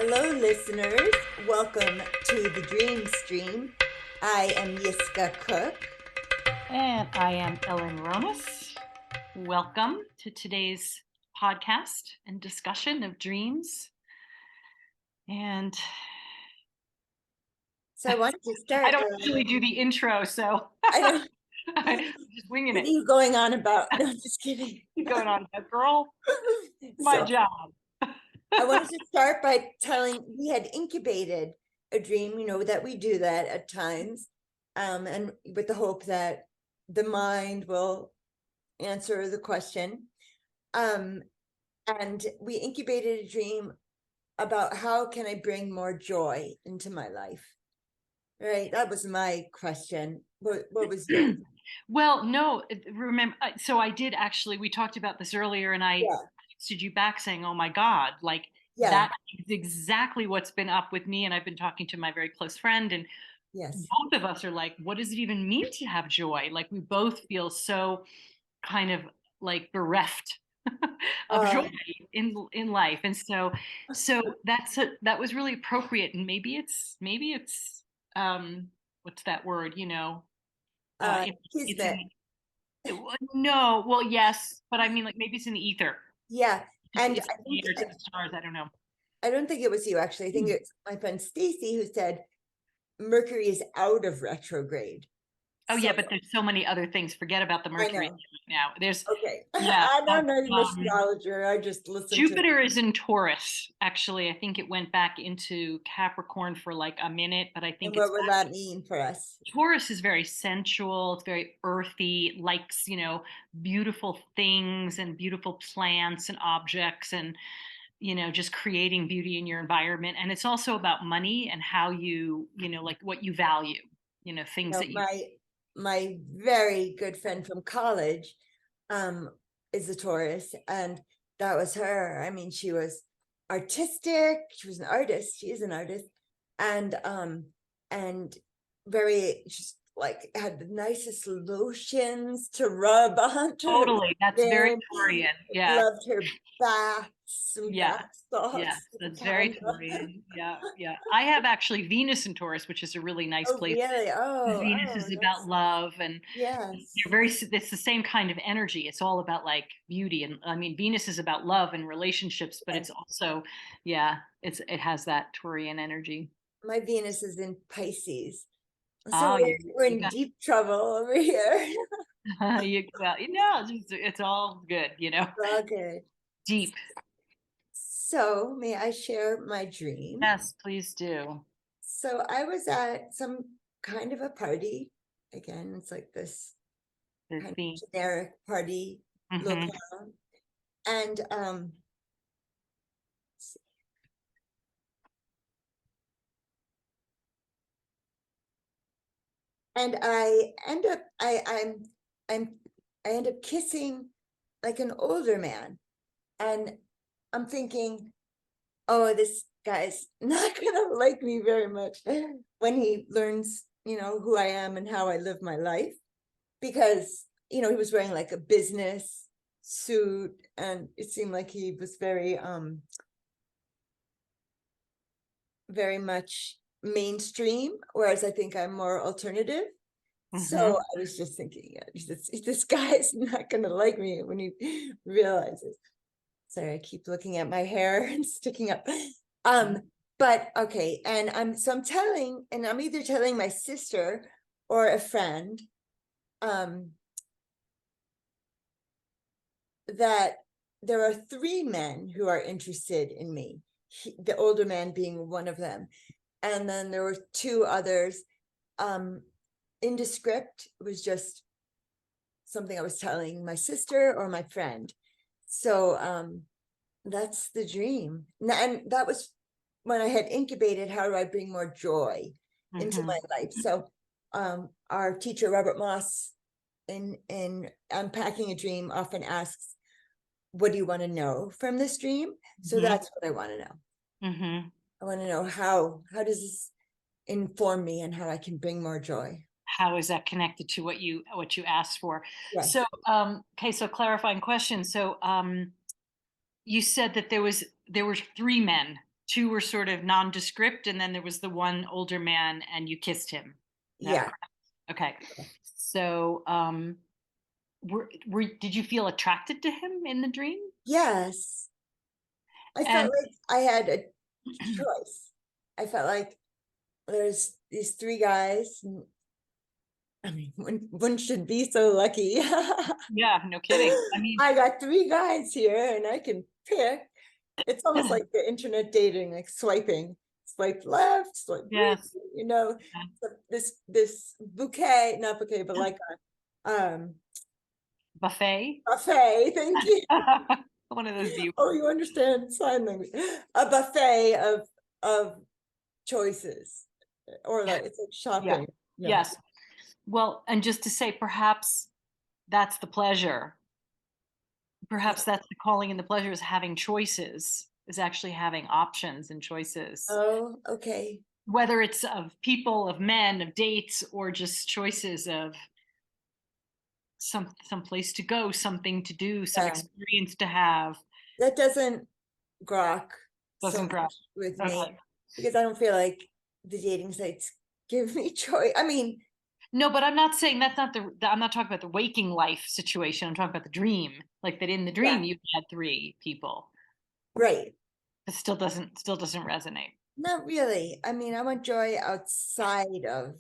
Hello, listeners. Welcome to the Dream Stream. I am Yiska Cook. And I am Ellen Ronas. Welcome to today's podcast and discussion of dreams. And So I wanted to I start. don't usually do the intro, so I don't. I'm just winging What are it. you going on about? No, just kidding. Keep going on, girl. My So job. I wanted to start by telling we had incubated a dream. That we do that at times, and with the hope that the mind will answer the question. And we incubated a dream about how can I bring more joy into my life. Right, that was my question. What was yours? Well, no, remember, so I did actually, we talked about this earlier, and I Yeah, texted you back saying, oh my God, like yeah, that is exactly what's been up with me. And I've been talking to my very close friend, and yes. both of us are like, what does it even mean to have joy? Like we both feel so kind of like bereft of joy Um, in life. And so that was really appropriate. And maybe it's what's that word, uh, it's Kismet. in no, well, yes, but I mean, like maybe it's in the ether. Yeah, and It's in the ether, it's in the stars. I don't know. I don't think it was you actually. I think it's my friend Stacy who said Mercury is out of retrograde. Oh So yeah, but there's so many other things. Forget about the I Mercury know. right now. There's Okay, yeah. I'm not an Um, astrologer. I just listen to. Jupiter is in Taurus. Actually, I think it went back into Capricorn for like a minute, but I And think it's what will back. that mean for us? Taurus is very sensual. It's very earthy, likes, beautiful things and beautiful plants and objects and, just creating beauty in your environment. And it's also about money and how like what you value, things that you. My very good friend from college um is a Taurus, and that was her. I mean, she was artistic, she was an artist, she is an artist, and very just like had the nicest lotions to rub onto her Totally. That's very skin. Taurian. Yeah. Loved her baths and Yeah. bath Yeah, salts with that's very candle. Taurian. Yeah, yeah. I have actually Venus in Taurus, which is a really nice Oh place. really? Venus is about That's love, and yes. it's the same kind of energy. It's all about like beauty. And I mean, Venus is about love and relationships, but it's Yes. also, yeah, it has that Taurian energy. My Venus is in Pisces. So Oh, we're you in deep trouble over here. well, it's all good, Okay. deep. So may I share my dream? Yes, please do. So I was at some kind of a party. Again, it's like this The kind theme. of generic party Hmm. locale. And I end up I'm I end up kissing like an older man. And I'm thinking, oh, this guy's not gonna like me very much when he learns, who I am and how I live my life. Because, he was wearing like a business suit, and it seemed like he was very much mainstream, whereas I think I'm more alternative. So Hmm. I was just thinking, yeah, this guy's not gonna like me when he realizes. Sorry, I keep looking at my hair and sticking up. Um, but okay, and I'm either telling my sister or a friend that there are three men who are interested in me, the older man being one of them. And then there were two others. Indescript was just something I was telling my sister or my friend. So that's the dream. And that was when I had incubated, how do I bring more joy into Hmm. my life? So our teacher, Robert Moss, in Unpacking a Dream, often asks, what do you want to know from this dream? So Hmm. that's what I want to know. Hmm. I want to know how does this inform me and how I can bring more joy. How is that connected to what you asked for? So, Yes. okay, so clarifying question. So, you said that there were three men. two were sort of nondescript, and then there was the one older man, and you kissed him. Is that Yeah. correct? Okay. So, did you feel attracted to him in the dream? Yes. I felt And like I had a choice. I felt like there's these three guys. I mean, one should be so lucky. yeah, no kidding. I mean, I got three guys here and I can pick. It's almost like the internet dating, like swiping, swipe left, swipe right, yes. you know, so this bouquet, not bouquet, but like a Buffet. buffet, thank you. One of those deals. Oh, you understand sign language. A buffet of choices. Or like it's like Yeah. shopping. No. Yes. Well, and just to say, perhaps that's the pleasure. Yeah. Perhaps that's the calling, and the pleasure is having choices, is actually having options and choices, Oh, okay. whether it's of people, of men, of dates, or just choices of some place to go, something to do, some Yeah. experience to have. That doesn't grok so Doesn't grab. much with me Okay. because I don't feel like the dating sites give me choice. I mean, No, but I'm not saying that's not I'm not talking about the waking life situation. I'm talking about the dream. Like that in the yeah, dream you had three people. right. It still doesn't resonate. Not really. I mean, I want joy outside of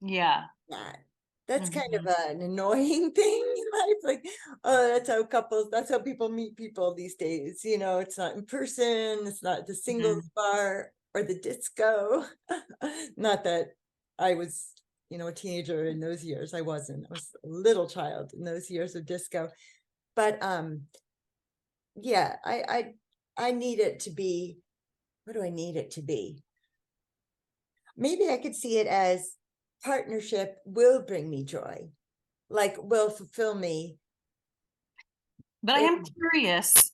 Yeah. that. That's kind Hmm. of an annoying thing in life. Like, oh, that's how people meet people these days. You know, it's not in person, it's not the Hmm. singles bar or the disco. Not that I was, a teenager in those years. I wasn't. I was a little child in those years of disco. But yeah, I need it to be, what do I need it to be? Maybe I could see it as partnership will bring me joy, like will fulfill me. But I am It's curious.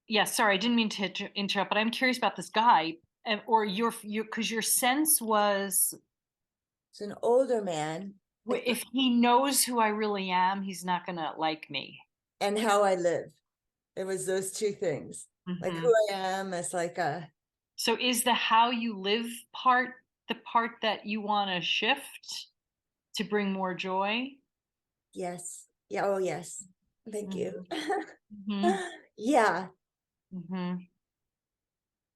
Yeah, sorry, I didn't mean to interrupt, but I'm curious about this guy, or because your sense was, an older man, like, if he knows who I really am, he's not gonna like me. and how I live. It was those two things, like Hmm. who I am as like a, So is the how you live part the part that you want to shift to bring more joy? yes, yeah, oh yes, thank you. Hmm. Hmm. Yeah, Hmm.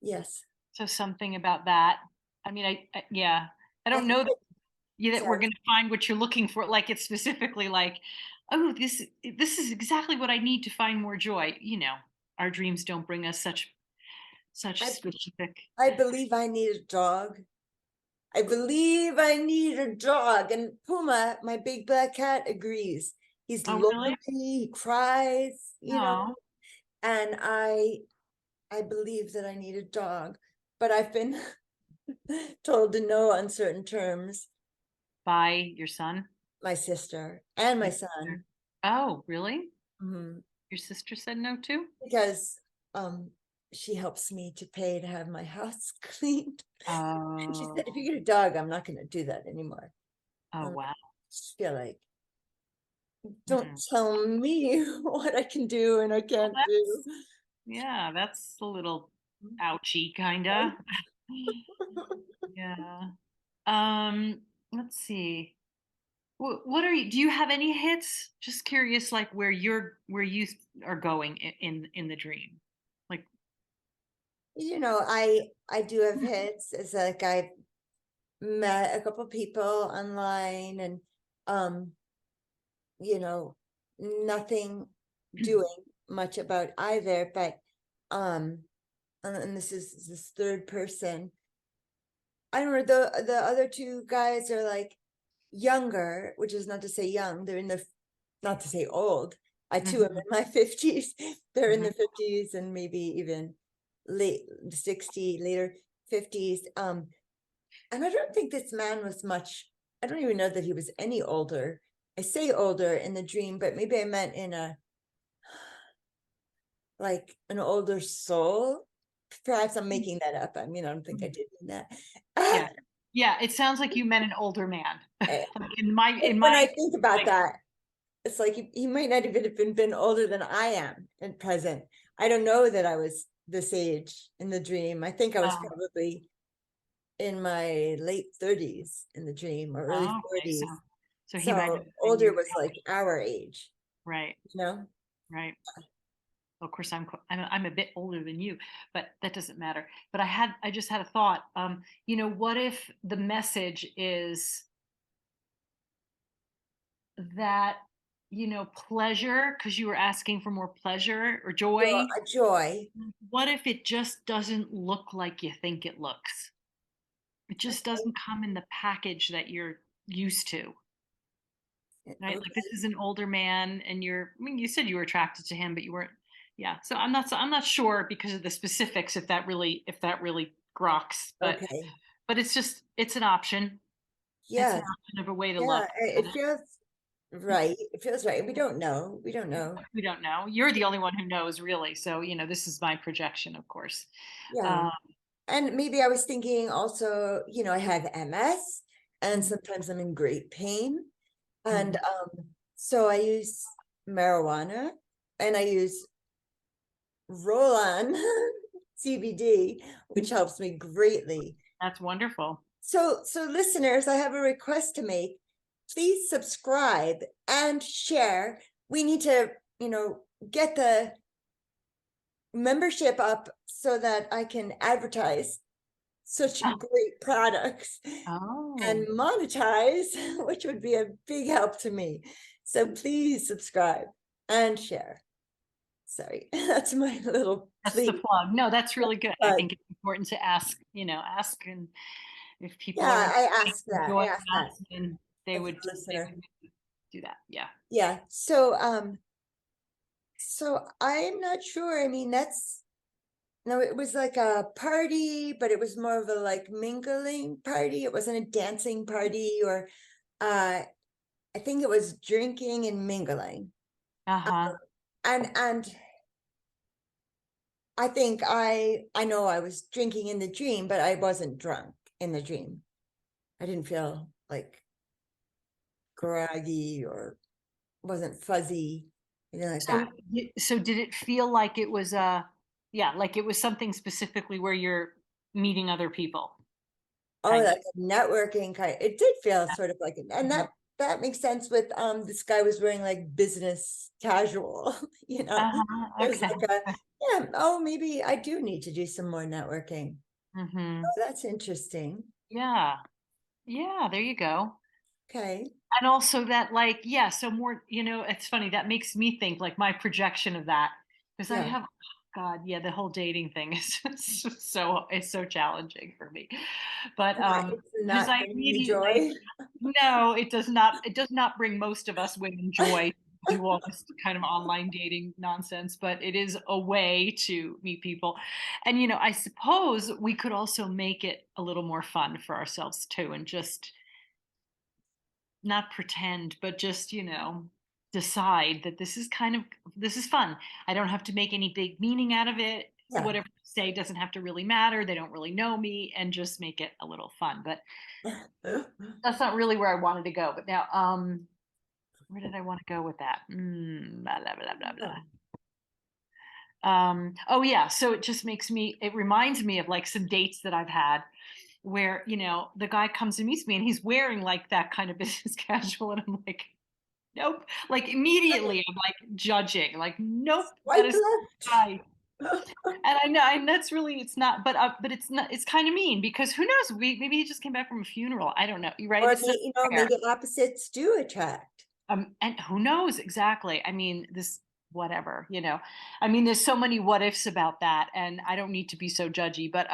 yes. So something about that. I mean, yeah, I I don't think know that, yeah, that we're sorry. going to find what you're looking for. Like it's specifically like, oh, this is exactly what I need to find more joy. Our dreams don't bring us such I specific. I believe I need a dog. I believe I need a dog. And Puma, my big black cat, agrees. He's Oh, lonely, really? he cries, Oh, and I believe that I need a dog, but I've been told to no on certain terms. by your son? My sister and my Your sister. son, Oh, really? mhm, Your sister said no too? because um she helps me to pay to have my house cleaned. And she said, Oh, if you get a dog, I'm not going to do that anymore. oh, I wow. just feel like, don't Hmm. tell me what I can do and I Well, can't do. yeah, that's a little ouchy, kinda. Yeah. Let's see. What are you? Do you have any hits? Just curious, like where you are going in the dream, like. I do have hits. It's like I met a couple people online and um you know nothing doing much about either, but um and this is this third person. I don't know, the other two guys are like younger, which is not to say young, they're in the, not to say old. I too am Mhm, in my 50s. They're in mhm. the 50s and maybe even late 60, later 50s. And I don't think this man was much, I don't even know that he was any older. I say older in the dream, but maybe I meant in a, like an older soul. Perhaps I'm making that up. I mean, I don't think I did mean Yeah, that. yeah. It sounds like you met an older man. Eh, Like in my when I think about like. that, it's like he might not even have been older than I am in present. I don't know that I was this age in the dream. I think I was Oh, probably in my late 30s in the dream, or early oh, okay. 40s. So he might have So been older you. was like our age, Right, you know? right. Well, of course, I'm a bit older than you, but that doesn't matter. But I just had a thought. What if the message is that, pleasure, because you were asking for more pleasure or joy. A joy. What if it just doesn't look like you think it looks? It just Okay. doesn't come in the package that you're used to, right? Like this Okay. is an older man and I mean, you said you were attracted to him, but you weren't. Yeah. So I'm not sure because of the specifics if that really grokks, Okay. but it's an option. It's an Yeah. option of a way to Yeah. look at It it. feels right. It feels right. We don't know. We don't know. We don't know. You're the only one who knows really. So, this is my projection, of course. Yeah. Um, And maybe I was thinking also, I have MS and mhm, sometimes I'm in great pain. And mhm. so I use marijuana and I use roll on CBD, which helps me greatly. That's wonderful. So listeners, I have a request to make. Please subscribe and share. We need to, get the membership up so that I can advertise such great products and Oh, monetize, which would be a big help to me. So please subscribe and share. Sorry, that's my little that's the plea. plug. No, that's really good. I But think it's important to ask, and if people are yeah, I asked that. I enjoying asked that, that then they of the would they listener. would do that. Yeah. Yeah. So I'm not sure. I mean, that's no, it was like a party, but it was more of a like mingling party. It wasn't a dancing party or I think it was drinking and mingling. Uh-huh. And I think I know I was drinking in the dream, but I wasn't drunk in the dream. I didn't feel like groggy or wasn't fuzzy, anything like that. So did it feel like it was yeah, like it was something specifically where you're meeting other people, Oh, kind of. like a networking kind. It did feel sort of like it, and that makes sense with this guy was wearing like business casual, you know. Uh-huh. It was Okay. like a yeah, oh, maybe I do need to do some more networking. Mm-hmm. Oh, that's interesting. Yeah. Yeah, there you go. Okay. And also that, like, yeah, so more, it's funny, that makes me think like my projection of that, because I Yeah. have, God, yeah, the whole dating thing is so challenging for me. But It's because not I bringing you immediately, joy. no, it does not bring most of us women joy to do all this kind of online dating nonsense, but it is a way to meet people. And I suppose we could also make it a little more fun for ourselves too, and just not pretend, but just, decide that this is fun. I don't have to make any big meaning out of it. Yeah. Whatever I say doesn't have to really matter. They don't really know me, and just make it a little fun. But that's not really where I wanted to go. But now, where did I want to go with that? Blah, blah, blah, blah, blah. Oh, Oh yeah, so it reminds me of like some dates that I've had where, the guy comes and meets me and he's wearing like that kind of business casual, and I'm like, nope. Like immediately I'm like judging, like, nope, that swipe is left. guy. And I know, and that's really, it's not, but it's not, it's kind of mean because who knows? Maybe he just came back from a funeral. I don't know. You're right. Or It's just fair. maybe opposites do attract. And who knows exactly? I mean, whatever, I mean, there's so many what ifs about that, and I don't need to be so judgy. But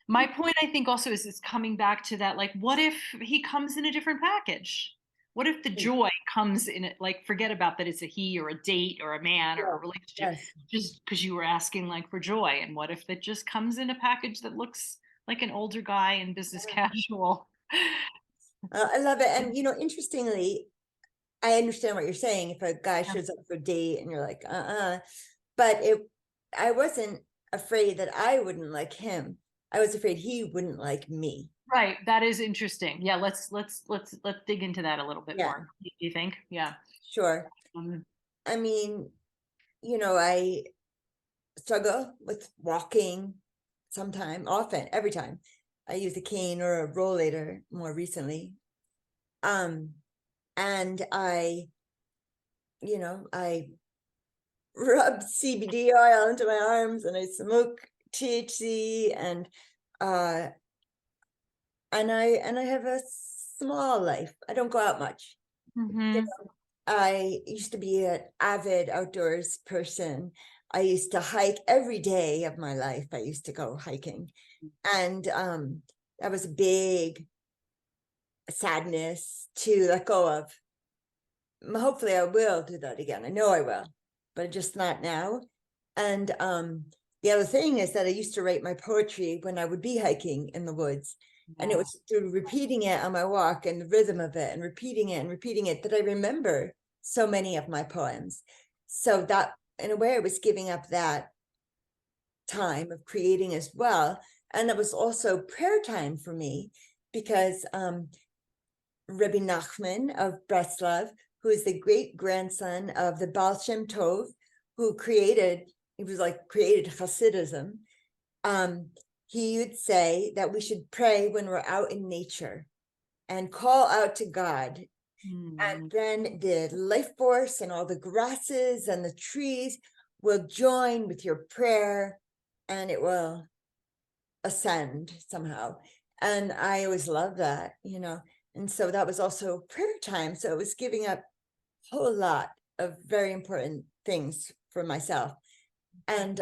my point, I think, also is coming back to that. Like, what if he comes in a different package? What if the joy comes in it? Like, forget about that it's a he or a date or a man or Yeah. a relationship, Yes. just because you were asking like for joy. And what if it just comes in a package that looks like an older guy in business Yeah. casual? I love it. And interestingly, I understand what you're saying. If a guy Yeah. shows up for a date and you're like, but I wasn't afraid that I wouldn't like him. I was afraid he wouldn't like me. Right. That is interesting. Yeah. Let's dig into that a little bit Yeah, more. Do you think? Yeah. sure. Um, I mean, I struggle with walking often, every time. I use a cane or a rollator more recently. And I rub CBD oil into my arms, and I smoke THC, uh and I have a small life. I don't go out much. Mhm. I used to be an avid outdoors person. I used to hike every day of my life. I used to go hiking. And that was a big sadness to let go of. Hopefully I will do that again. I know I will, but just not now. And the other thing is that I used to write my poetry when I would be hiking in the woods. And it Yeah. was through repeating it on my walk and the rhythm of it and repeating it that I remember so many of my poems. So that, in a way, I was giving up that time of creating as well. And it was also prayer time for me, because Rabbi Nachman of Breslov, who is the great grandson of the Baal Shem Tov, who created Hasidism. He would say that we should pray when we're out in nature and call out to God. And then the life force and all the grasses and the trees will join with your prayer, and it will ascend somehow. And I always love that. And so that was also prayer time. So it was giving up a whole lot of very important things for myself. And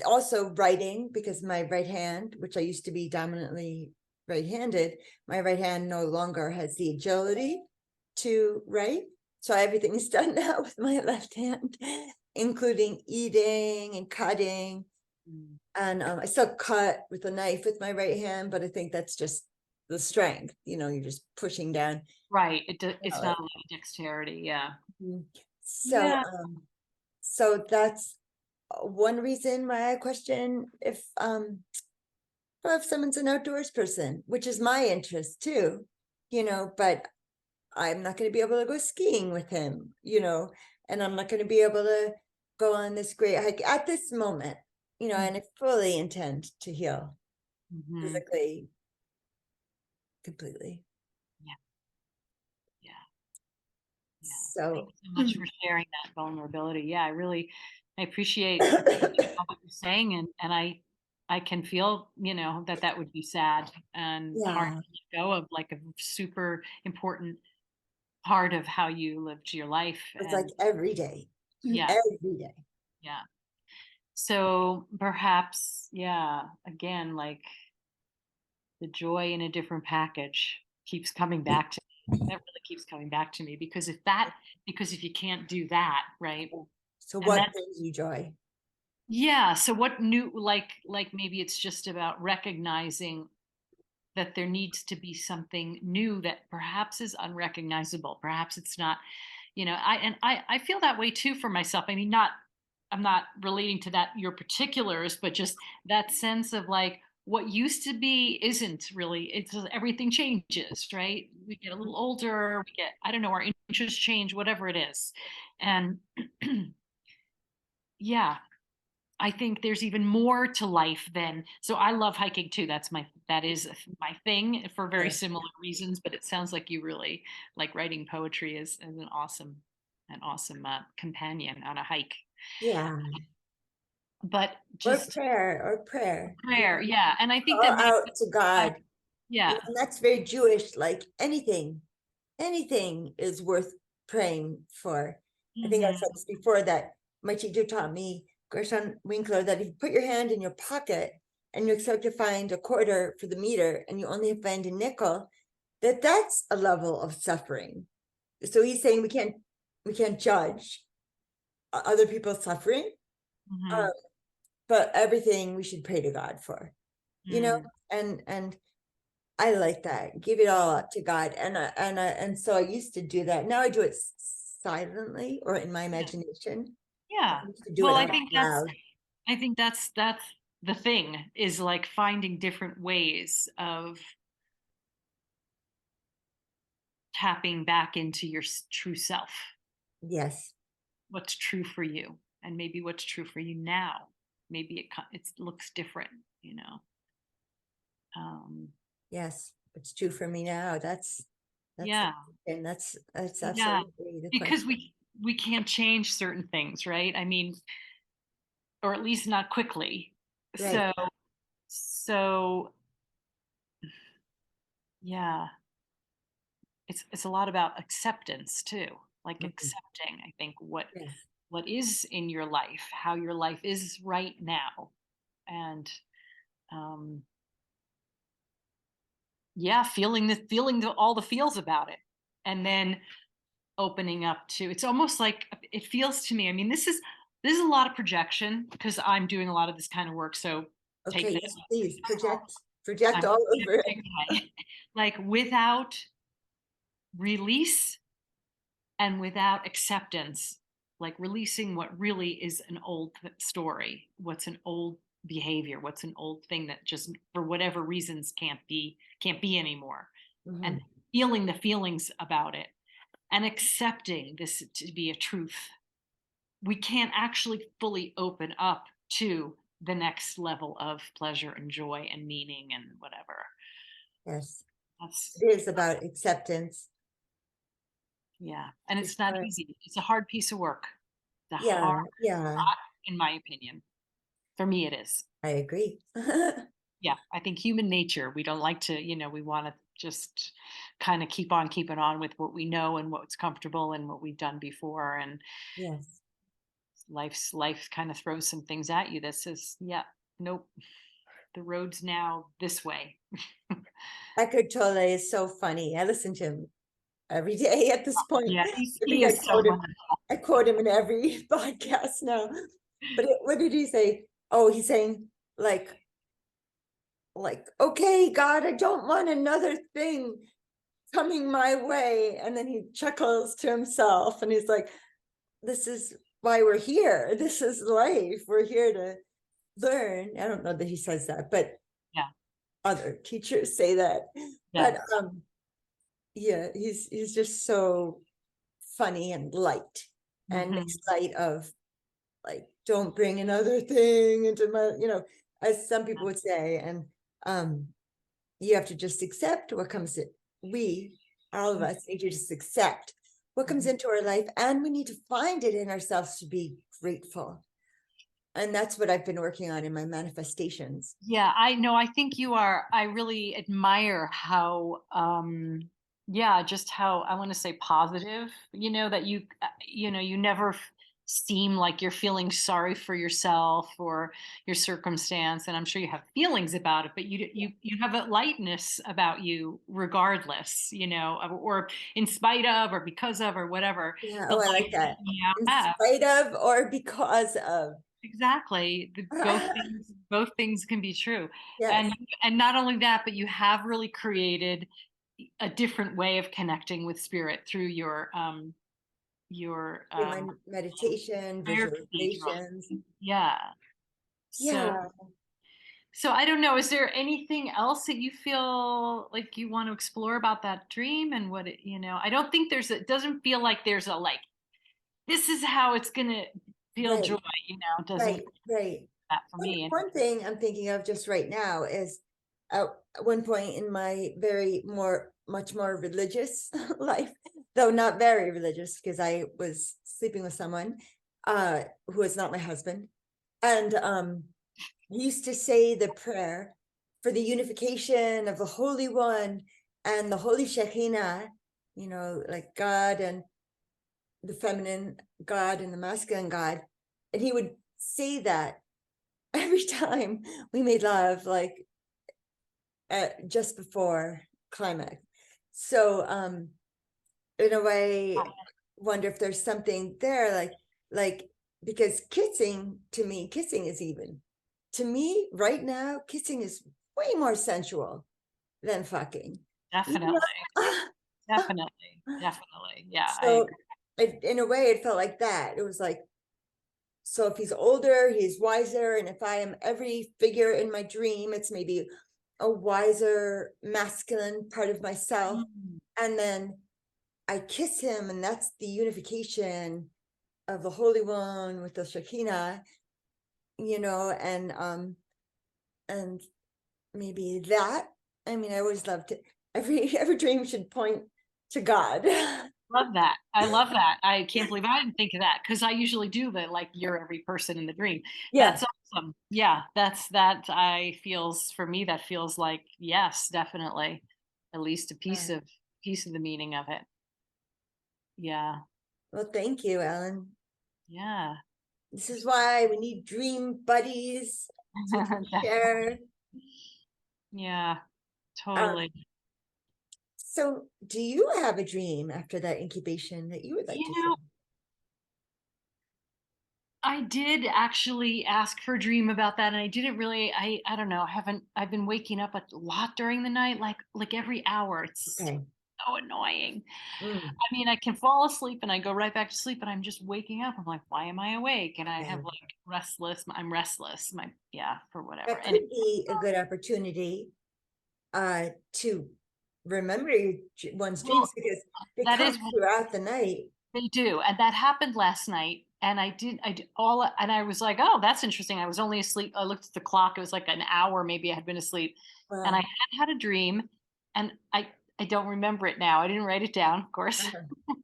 also writing, because my right hand, which I used to be dominantly right-handed, my right hand no longer has the agility to write. So everything's done now with my left hand, including eating and cutting. And I still cut with a knife with my right hand, but I think that's just the strength. You're just pushing down. Right. It's not a lot of dexterity. Yeah. So, Yeah. so that's one reason why I question if someone's an outdoors person, which is my interest too. But I'm not going to be able to go skiing with him, and I'm not going to be able to go on this great hike at this moment, and I fully intend to heal Mhm. physically, completely. Yeah. Yeah. Yeah. Thank So, you so much for sharing that vulnerability. Yeah, I appreciate all what you're saying, and I can feel, that that would be sad and hard yeah, to let go of, like, a super important part of how you lived your life. it's like And every day, yeah, every day. yeah. So perhaps, yeah, again, like, the joy in a different package keeps coming back to me. That really keeps coming back to me, because if you can't do that, right? So And what that's, brings you joy? yeah, so what new, like maybe it's just about recognizing that there needs to be something new that perhaps is unrecognizable. Perhaps it's not, I feel that way too for myself. I mean, I'm not relating to that your particulars, but just that sense of, like, what used to be isn't really. It's just everything changes, right? We get a little older, we get, I don't know, our interests change, whatever it is. And yeah, I think there's even more to life than, so I love hiking too. That is my thing for very Yeah. similar reasons, but it sounds like you really like writing poetry as an awesome companion on a hike. Yeah. But Or just prayer. prayer, yeah. And I think Call that maybe, out to I, God. yeah. And that's very Jewish. Like anything is worth praying for. I think I've Mhm. said this before, that my teacher taught me, Gershon Winkler, that if you put your hand in your pocket and you expect to find a quarter for the meter and you only find a nickel, that's a level of suffering. So he's saying we can't judge other people's suffering, uh, Mhm. but everything we should pray to God for, you know, Mm. and I like that. Give it all up to God. And so I used to do that. Now I do it silently or in my Yeah. imagination. I Yeah. used to do Well, it out loud. I think that's the thing, is like finding different ways of tapping back into your true self, Yes. what's true for you, and maybe what's true for you now. Maybe it looks different, you know. Um, Yes, it's true for me now. That's the yeah, question. That's yeah, absolutely the because question. we can't change certain things, right? I mean, or at least not quickly. Right. So yeah, it's a lot about acceptance too, like Mhm. accepting, I think, Yes. what is in your life, how your life is right now, and um yeah, feeling all the feels about it, and then opening up to, it's almost like, it feels to me, I mean, this is a lot of projection because I'm doing a lot of this kind of work, so take Okay, this. yes, please project I'm all over it. okay. Like without release and without acceptance, like releasing what really is an old story, what's an old behavior, what's an old thing that just for whatever reasons can't be anymore, and Mhm. feeling the feelings about it and accepting this to be a truth, we can't actually fully open up to the next level of pleasure and joy and meaning and whatever. Yes, That's it is about acceptance. Yeah, and For it's not sure. easy. It's a hard piece of work. The hard, Yeah, yeah, in my opinion. For me, it is. I agree. Yeah, I think human nature, we don't like to, we want to just kind of keep on keeping on with what we know and what's comfortable and what we've done before. And Yes. life kind of throws some things at you that says, yeah, nope, the road's now this way. Eckhart Tolle is so funny. I listen to him every day at this point. Yeah, I think he is so wonderful. I quote him in every podcast now. But what did he say? Oh, he's saying like, okay, God, I don't want another thing coming my way. And then he chuckles to himself and he's like, this is why we're here. This is life. We're here to learn. I don't know that he says that, but Yeah, other teachers say that. But yes. yeah, he's just so funny and light and Hmm. makes light of like, don't bring another thing into my, as some people would say. And um you have to just accept what comes in. We, all of us, need to just accept what comes into our life, and we need to find it in ourselves to be grateful. And that's what I've been working on in my manifestations. Yeah, I know. I think you are. I really admire how, yeah, just how, I want to say positive, that you never seem like you're feeling sorry for yourself or your circumstance. And I'm sure you have feelings about it, but you have a lightness about you regardless, or in spite of, or because of, or whatever. Yeah, The oh, I light like that that. you now In have. spite of or because of. Exactly. Both things can be true. And Yes, and not only that, but you have really created a different way of connecting with spirit through your through my meditation, therapy. visualizations. Yeah. So Yeah, so I don't know, is there anything else that you feel like you want to explore about that dream and what I don't think it doesn't feel like there's a like, this is how it's gonna feel joy, right, it doesn't right, right. that for me. One thing I'm thinking of just right now is at one point in my much more religious life, though not very religious because I was sleeping with someone who was not my husband. And we used to say the prayer for the unification of the Holy One and the Holy Shekinah, like God and the feminine God and the masculine God. And he would say that every time we made love, like just before climax. So in a way, wonder if there's something there, like because kissing is even to me right now, kissing is way more sensual than fucking. You Definitely. know? Definitely. Definitely. Yeah, I So agree. in a way, it felt like that. It was like, so if he's older, he's wiser. And if I am every figure in my dream, it's maybe a wiser masculine part of myself. Mm. And then I kiss him, and that's the unification. of the Holy One with the Shekinah, and maybe that. I mean, I always loved it. Every dream should point to God. Love that. I love that. I can't believe I didn't think of that because I usually do the like you're every person in the dream. Yeah. That's awesome. Yeah, that's that I feels for me that feels like yes, definitely. At least a Uh, piece of the meaning of it. Yeah. well, thank you, Ellen. Yeah. This is why we need dream buddies so we can share. Yeah, Um, totally. so do you have a dream after that incubation that you would like You to share? know, I did actually ask for a dream about that and I didn't really I don't know, I've been waking up a lot during the night like every hour. It's Okay. so annoying. Mm, I mean, I can fall asleep and I go right back to sleep and I'm just waking up. I'm like, why am I awake? And I have yeah. like I'm restless. Yeah, for whatever. That And could be a good opportunity to remember one's well, dreams because they that is come throughout the night. they do. And that happened last night. And I did all, and I was like, oh, that's interesting. I was only asleep. I looked at the clock. It was like an hour, maybe I had been asleep. And I Wow. had a dream and I don't remember it now. I didn't write it down, of course. Uh-huh.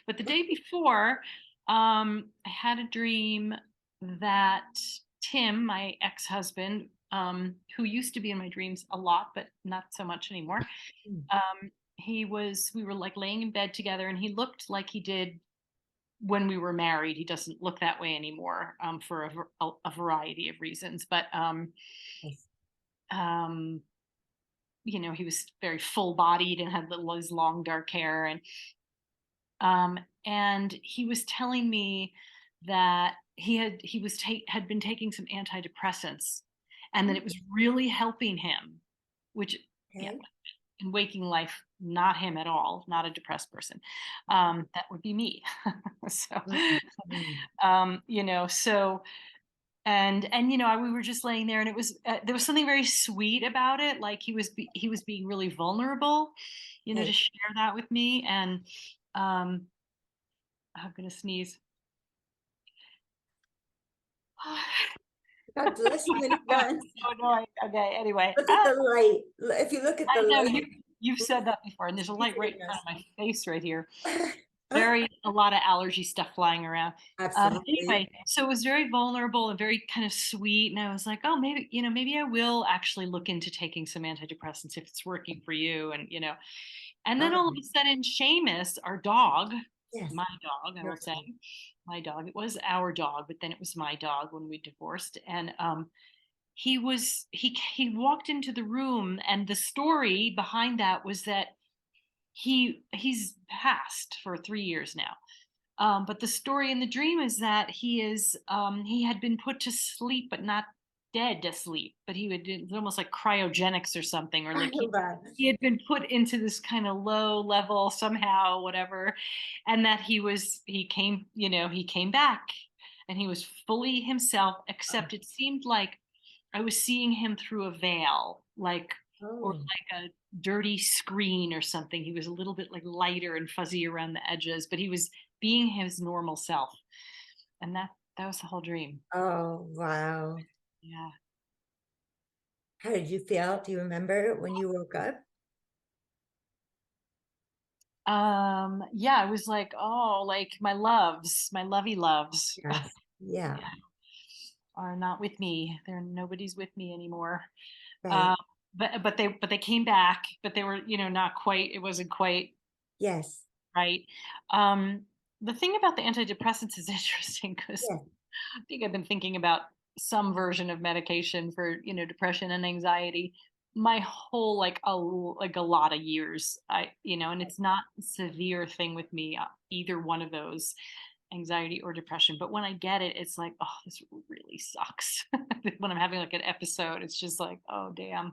But the day before, I had a dream that Tim, my ex-husband, who used to be in my dreams a lot, but not so much anymore, Mm, we were like laying in bed together and he looked like he did when we were married. He doesn't look that way anymore, for a variety of reasons. But yes. um, he was very full bodied and had his long dark hair, and he was telling me that had been taking some antidepressants, and that Mm, it was really helping him. Which, yeah, okay. in waking life, not him at all, not a depressed person. That would be me. So, Mm, mm, so we were just laying there and it was there was something very sweet about it, like he was being really vulnerable, to okay. share that with me. And um I'm gonna sneeze. God bless you in advance. So annoying. Okay, anyway, Look at the light. If you look at the I know light, you've said that before, and there's a it's light right in eating front us. of my face right here. Oh, A lot of allergy stuff flying around. absolutely. Anyway, so it was very vulnerable and very kind of sweet. And I was like, oh, maybe I will actually look into taking some antidepressants if it's working for you. And then all of Um, a sudden, Seamus, our dog, yes. my dog, I will Your say, my dog, it was our dog, but then it was my dog when we divorced. And he walked into the room, and the story behind that was that he's passed for 3 years now. But the story in the dream is that he had been put to sleep, but not dead to sleep. But it was almost like cryogenics or something, or like Wow. he had been put into this kind of low level somehow, whatever, and that he came back, and he was fully himself. Except it seemed like I was seeing him through a veil, or Oh, like a dirty screen or something. He was a little bit like lighter and fuzzy around the edges, but he was being his normal self. And that was the whole dream. oh, wow. Yeah. How did you feel? Do you remember when you woke up? Yeah, I was like, oh, like my lovey loves Yes. Yeah. are not with me. Nobody's with me anymore. Right. Um, but they came back, but they were, not quite, it wasn't quite Yes. right. Um, the thing about the antidepressants is interesting because Yes. I think I've been thinking about some version of medication for, depression and anxiety my whole like a lot of years. And it's not a severe thing with me, either one of those, anxiety or depression. But when I get it, it's like, oh, this really sucks. When I'm having like an episode, it's just like, oh, damn,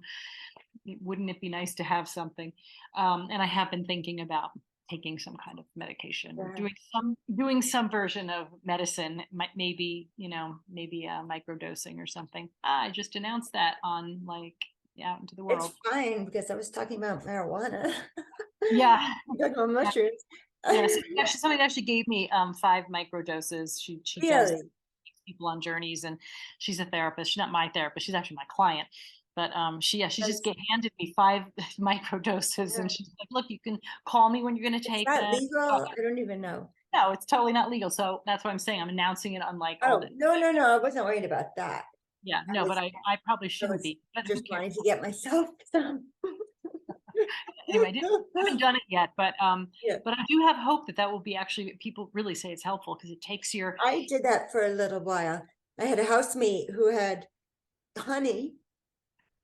wouldn't it be nice to have something? And I have been thinking about taking some kind of medication or Yeah. doing some version of medicine, maybe, maybe microdosing or something. I just announced that on out into the It's world. fine because I was talking about marijuana. Yeah. You're talking about mushrooms. Yes, actually, somebody actually gave me 5 microdoses. She does Really? people on journeys, and she's a therapist. She's not my therapist. She's actually my client. But she just That's, handed me 5 microdoses, and yeah. she's like, "Look, you can call me when you're going to Is take that them." legal? I don't even know. No, it's totally not legal. So that's what I'm saying. I'm announcing it unlike all Oh, the. no, no, no, I wasn't worried about that. Yeah, I no, but was, I probably I shouldn't was be. But who just cares? wanting to get myself some. Anyway, haven't done it yet, Yeah, but I do have hope that that will be actually people really say it's helpful because it takes your. I did that for a little while. I had a housemate who had honey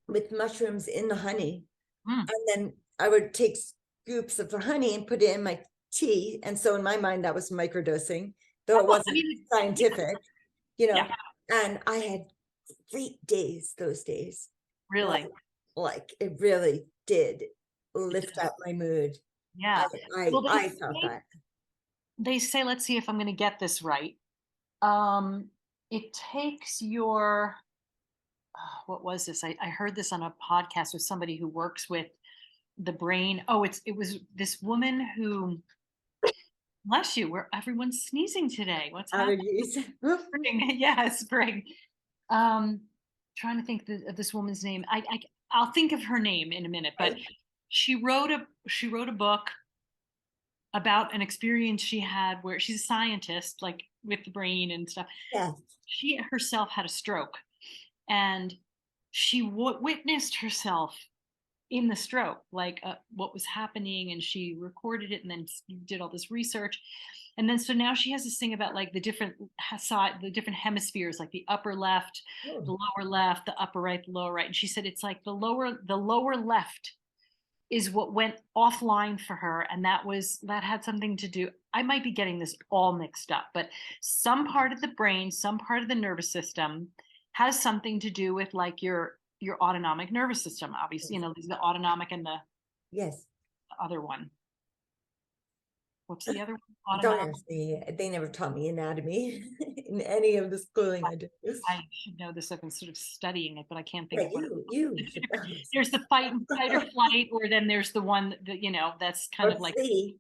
with mushrooms in the honey. Mm. And then I would take scoops of the honey and put it in my tea. And so in my mind, that was microdosing, though it Well, I wasn't mean, scientific, you know. yeah, And I had great days those days. Like, really. like it really did It lift does. up my mood. I Yeah. I Well, I felt say that. they say, let's see if I'm going to get this right. Um, it takes your, what was this? I heard this on a podcast with somebody who works with the brain. Oh, it was this woman who, bless you, where everyone's sneezing today. What's happening? Allergies. Spring. Yeah, spring. Um, trying to think of this woman's name. I'll think of her name in a minute, but Right. she wrote a book about an experience she had where she's a scientist, like with the brain and stuff. Yes. She herself had a stroke, and she witnessed herself in the stroke, like what was happening, and she recorded it, and then did all this research, and then so now she has this thing about like the different side, the different hemispheres, like the upper left, the Oh, lower left, the upper right, the lower right, and she said it's like the lower left is what went offline for her, and that had something to do, I might be getting this all mixed up, but some part of the brain, some part of the nervous system has something to do with like your autonomic nervous system. Obviously, yes. there's the autonomic and the Yes. other one. What's the other one? Don't Autonomic. ask me. They never taught me anatomy in any of the schooling I did. I should know this. I've been sort of studying it, but I can't think Yeah, of what you should know this. there's the fight or flight, or then there's the one that that's kind Or of like flee.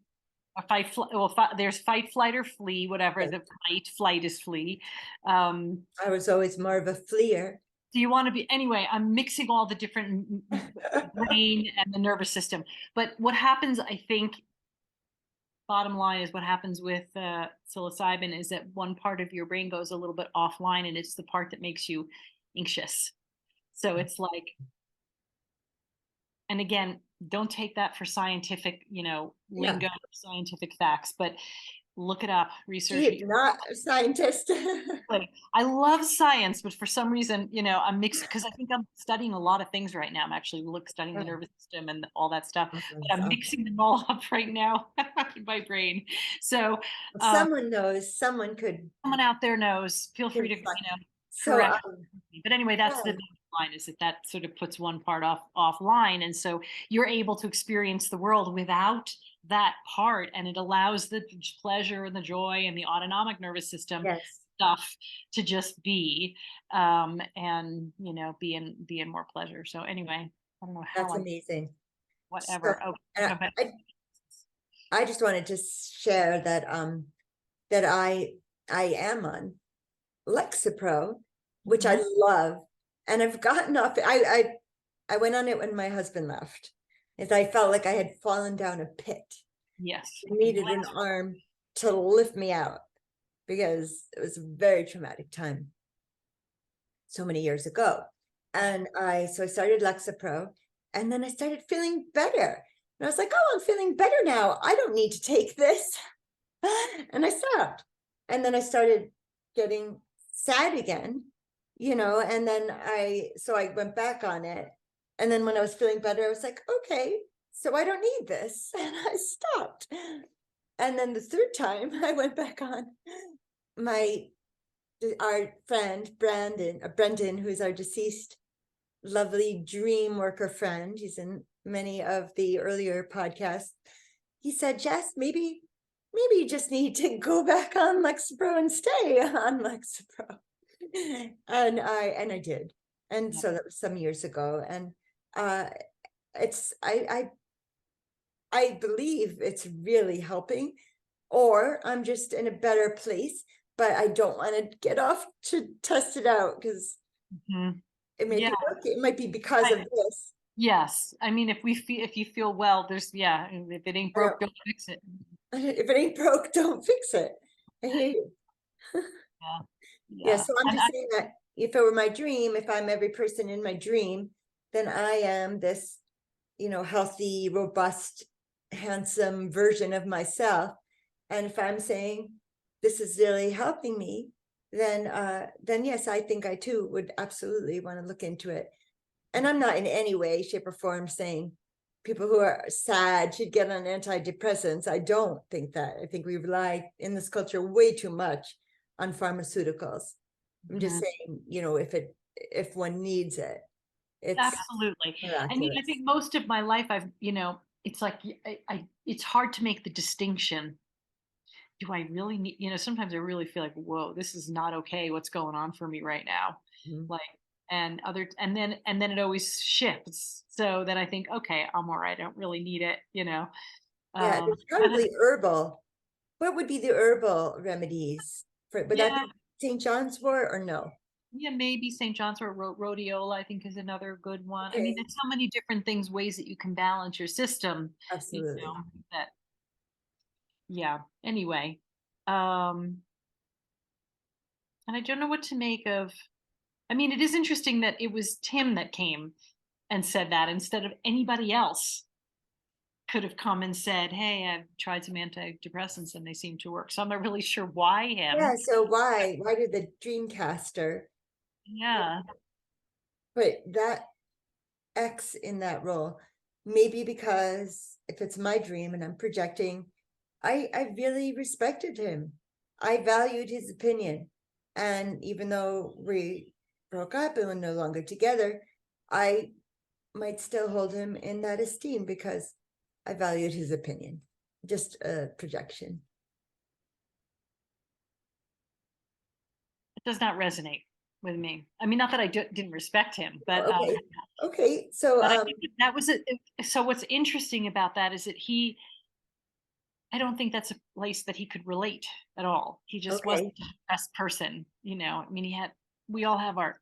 a there's fight, flight, or flee, whatever. Yes. The flight is flee. Um, I was always more of a fleer. do you want to be anyway? I'm mixing all the different brain and the nervous system. But what happens, I think, bottom line is what happens with psilocybin is that one part of your brain goes a little bit offline, and it's the part that makes you anxious. So it's like, and again, don't take that for scientific, Yeah. lingo, scientific facts, but look it up, research She it. is not a scientist. Like, I love science, but for some reason, I'm mixed because I think I'm studying a lot of things right now. I'm actually studying the nervous system and all that stuff, but I'm Awesome. mixing them all up right now in my brain. So, If um, someone knows, someone someone out there knows, feel free can to, find. So, correct me. But anyway, that's the yeah, bottom line, is that sort of puts one part offline. And so you're able to experience the world without that part. And it allows the pleasure and the joy and the autonomic nervous system yes, stuff to just be, and be in more pleasure. So anyway, I don't know how that's amazing. So, whatever. Oh, uh, go ahead. I just wanted to share that that I am on Lexapro, which I Mhm. love, and I've gotten off. I went on it when my husband left, as I felt like I had fallen down a pit. Yes, I I can needed an imagine. arm to lift me out because it was a very traumatic time so many years ago. And I started Lexapro, and then I started feeling better. And I was like, oh, I'm feeling better now. I don't need to take this. And I stopped. And then I started getting sad again, and then I went back on it. And then when I was feeling better, I was like, okay, so I don't need this. And I stopped. And then the third time I went back on, my our friend Brendan, who's our deceased lovely dream worker friend, he's in many of the earlier podcasts. He said, Jess, maybe you just need to go back on Lexapro and stay on Lexapro. And I did. And Yeah. so that was some years ago. And it's I believe it's really helping. or I'm just in a better place, but I don't want to get off to test it out because Mhm. it may Yeah. be working. It might be because of this. Yes. I mean, if you feel well, there's, yeah, if it ain't I don't, broke, don't fix it. if it ain't broke, don't fix it. I hear you. Yeah. Yeah, Yeah. so I'm And just saying that if it were my dream, if I'm every person in my dream, then I am this, healthy, robust, handsome version of myself. And if I'm saying this is really helping me, then yes, I think I too would absolutely want to look into it. And I'm not in any way, shape, or form saying people who are sad should get on antidepressants. I don't think that. I think we rely in this culture way too much on pharmaceuticals. I'm just Mhm. saying, if one needs it, it's Absolutely. I mean, I miraculous. think most of my life it's like it's hard to make the distinction. Do I really need, sometimes I really feel like, whoa, this is not okay. What's going on for me right now? Mhm. Like, and then it always shifts. So then I think, okay, I'm all right. I don't really need it, Yeah, there's But probably herbal. What would be the herbal remedies for? Would that yeah, be St. John's wort or no? yeah, maybe St. John's or rhodiola, I think is another good one. I mean, Okay, there's so many different things, ways that you can balance your system, absolutely. that, yeah. Anyway, um, and I don't know what to make of. I mean, it is interesting that it was Tim that came and said that instead of anybody else could have come and said, "Hey, I've tried some antidepressants and they seem to work." So I'm not really sure why Yeah, him. so why did the Dreamcaster Yeah, put that X in that role? Maybe because if it's my dream and I'm projecting, I really respected him. I valued his opinion. And even though we broke up and we're no longer together, I might still hold him in that esteem because I valued his opinion. Just a projection. it does not resonate with me. I mean, not that I didn't respect him, Okay. Okay. So but I think that was it. So what's interesting about that is that I don't think that's a place that he could relate at all. He just wasn't okay. the best person, I mean, we all have our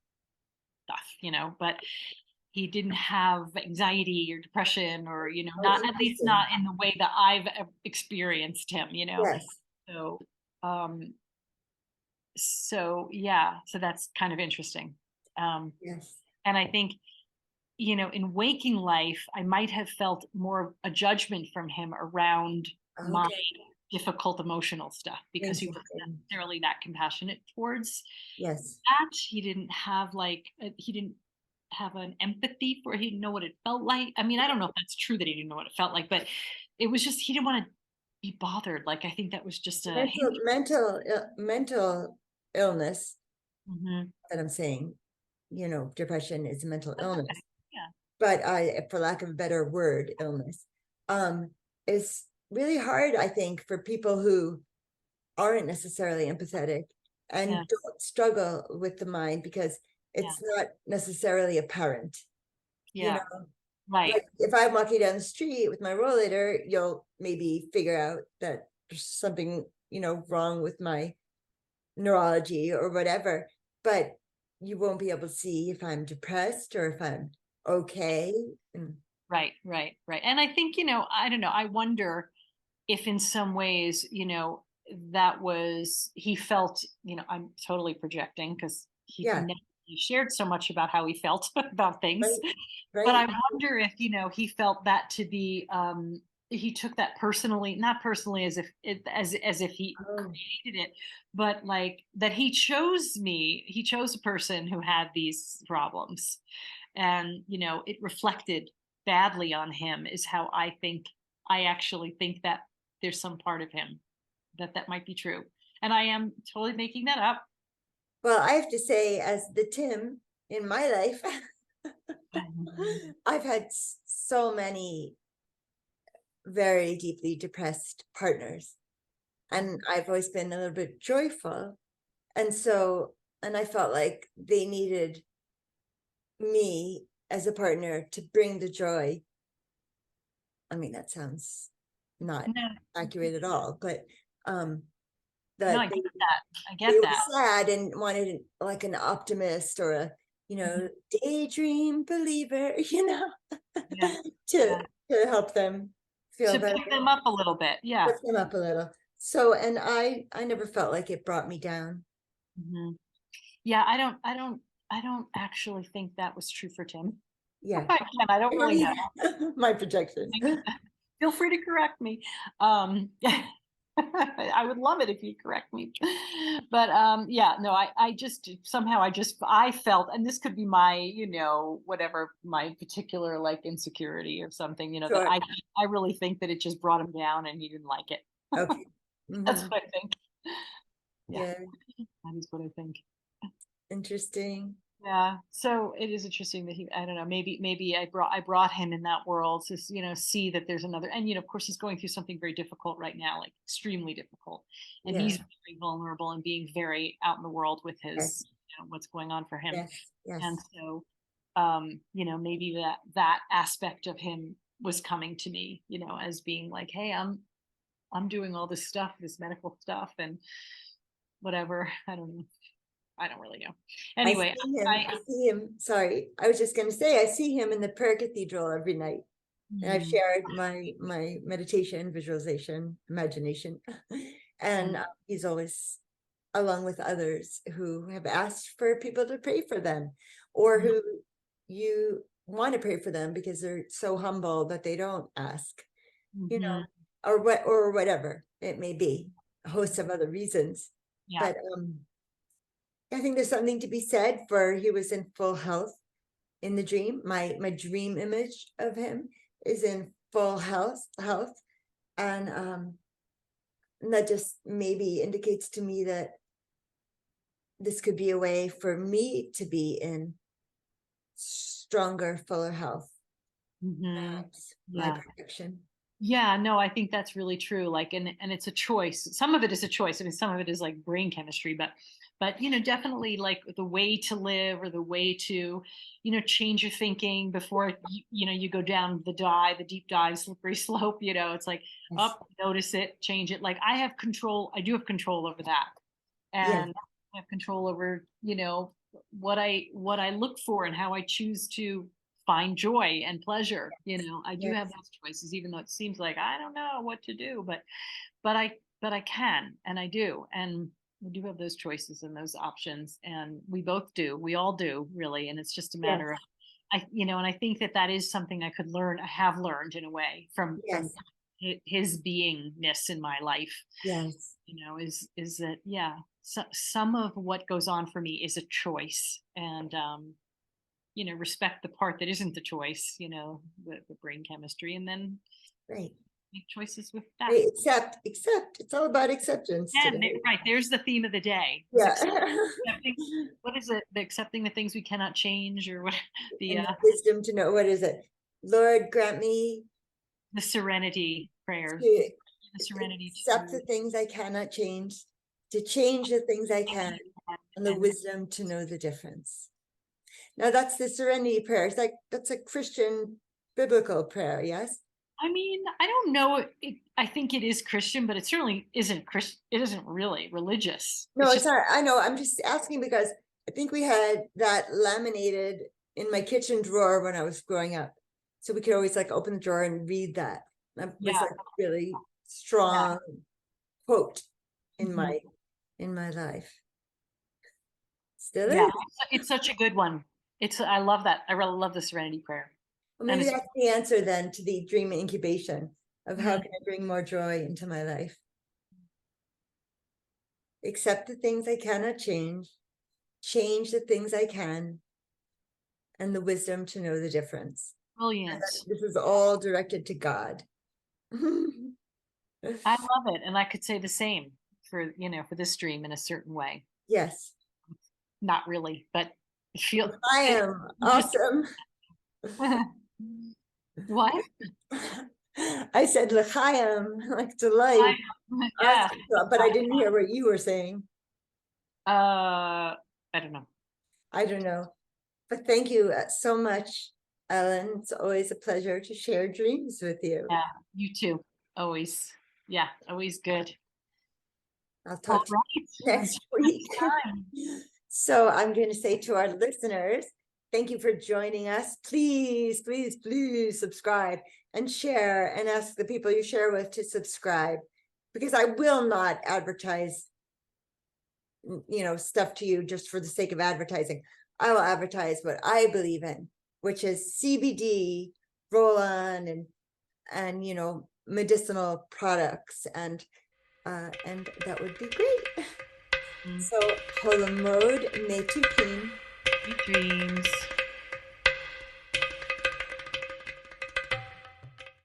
stuff, but he didn't have anxiety or depression or, Oh, not, at least interesting. not in the way that I've experienced him, Yes. So, um, so yeah, so that's kind of interesting. Um, Yes. and I think, in waking life, I might have felt more of a judgment from him around my Okay. difficult emotional stuff because he wasn't Interesting. necessarily that compassionate towards Yes. that. He didn't have an empathy for, he didn't know what it felt like. I mean, I don't know if that's true that he didn't know what it felt like, but it was just he didn't want to be bothered. Like, I think that was just a Mental illness Mhm. that I'm saying, depression is a mental That's okay. illness, Yeah, but for lack of a better word, illness, um, is really hard, I think, for people who aren't necessarily empathetic and yeah, don't struggle with the mind because yeah, it's not necessarily apparent, you yeah. know. Right. Like if I'm walking down the street with my rollator, you'll maybe figure out that there's something, wrong with my neurology or whatever, but you won't be able to see if I'm depressed or if I'm okay. And Right, right, right. And I think, I don't know, I wonder if in some ways, that was, he felt, I'm totally projecting because yeah, he shared so much about how he felt about things. right, But I right. wonder if, he felt that to be, he took that personally, not personally as if as if he Oh, created it, but like that he chose a person who had these problems. And, it reflected badly on him is how I actually think that there's some part of him that might be true. And I am totally making that up. well, I have to say, as the Tim in my life, I've had so many very deeply depressed partners, and I've always been a little bit joyful. And so, and I felt like they needed me as a partner to bring the joy. I mean, that sounds not No, accurate at all, but No, I that get that. I they get were that. sad and wanted like an optimist or a, Mhm. daydream believer, Yeah, to yeah. help them feel To better, pick them up a little bit. Yeah. lift them up a little. So, and I never felt like it brought me down. Mhm. Yeah, I don't actually think that was true for Tim. Yeah. Again, I don't I don't really know. either. My projection. Feel free to correct me. I would love it if you correct me. But yeah, no, I just somehow I felt, and this could be my, whatever my particular like insecurity or something, that Sure. I really think that it just brought him down and he didn't like it. Okay. That's Hmm. what I think. Yeah, Yeah. that is what I think. Interesting. Yeah, so it is interesting that I don't know, maybe I brought him in that world to see that there's another, and of course he's going through something very difficult right now, like extremely difficult, and Yeah. he's very vulnerable and being very out in the world with Yes. his what's going on for him. Yes. And Yes. so maybe that aspect of him was coming to me, as being like, hey, I'm doing all this stuff, this medical stuff and whatever. I don't know. I don't really know. I Anyway, see him. I I see him. Sorry. I was just going to say, I see him in the prayer cathedral every night. And I've mm, shared my meditation, visualization, imagination. And mm, he's always along with others who have asked for people to pray for them, or mm, who you want to pray for them because they're so humble that they don't ask, you know, mhm. or whatever it may be, a host of other reasons. Yeah. But I think there's something to be said for he was in full health in the dream. My dream image of him is in full health, and that just maybe indicates to me that this could be a way for me to be in stronger, fuller health. Mhm. That's my Yeah. prediction. Yeah, no, I think that's really true. Like, and it's a choice. Some of it is a choice. I mean, some of it is like brain chemistry, but definitely like the way to live or the way to, change your thinking before you go down the deep dive, slippery slope. It's like Yes. up, notice it, change it. Like I have control. I do have control over that, Yes. and I have control over what I look for and how I choose to find joy and pleasure. I do Yes. have those choices, even though it seems like I don't know what to do, but I can, and I do, and we do have those choices and those options, and we both do. We all do, really, and it's just a matter of Yes. and I think that is something I could learn. I have learned in a way from Yes. his beingness in my life. Yes. Is that yeah. So, some of what goes on for me is a choice, and respect the part that isn't the choice, the brain chemistry, and then Right. make choices with that. Right. Accept. It's all about acceptance And today. right, there's the theme of the day. Is Yeah. accepting, what is it? The accepting the things we cannot change, or what? The And the wisdom to know, what is it? Lord, grant me the serenity prayer, to the serenity accept the things I cannot change, to change the things I can, and the and wisdom to know the difference. Now that's the serenity prayer. It's like that's a Christian biblical prayer, yes? I mean, I don't know. I think it is Christian, but it certainly isn't Christian. It isn't really religious. No, It's it's just not. I know. I'm just asking because I think we had that laminated in my kitchen drawer when I was growing up. So we could always like open the drawer and read that. That was yeah, like really yeah. strong quote in Mhm. my life. Still Yeah, is. it's such a good one. I love that. I really love the Serenity Prayer, Well, and maybe it's that's the answer then to the dream incubation of how mm, can I bring more joy into my life? Accept the things I cannot change the things I can, and the wisdom to know the difference. brilliant. This is all directed to God. I love it, and I could say the same for this dream in a certain way. Yes. Not really, but it feel I it am just awesome. what? I said l'chaim, like I delight. yeah. Awesome. But I didn't hear what you were saying. I don't know. I don't know. But thank you so much, Ellen. It's always a pleasure to share dreams with you. Yeah, you too. Always. Yeah, always good. I'll All talk to right. you next week. So I'm going to say to our listeners, thank you for joining us. Please, please, please subscribe and share, and ask the people you share with to subscribe, because I will not advertise, stuff to you just for the sake of advertising. I will advertise what I believe in, which is CBD, roll-on, and medicinal products, and that would be great. So, Holomode Metukin. Sweet dreams.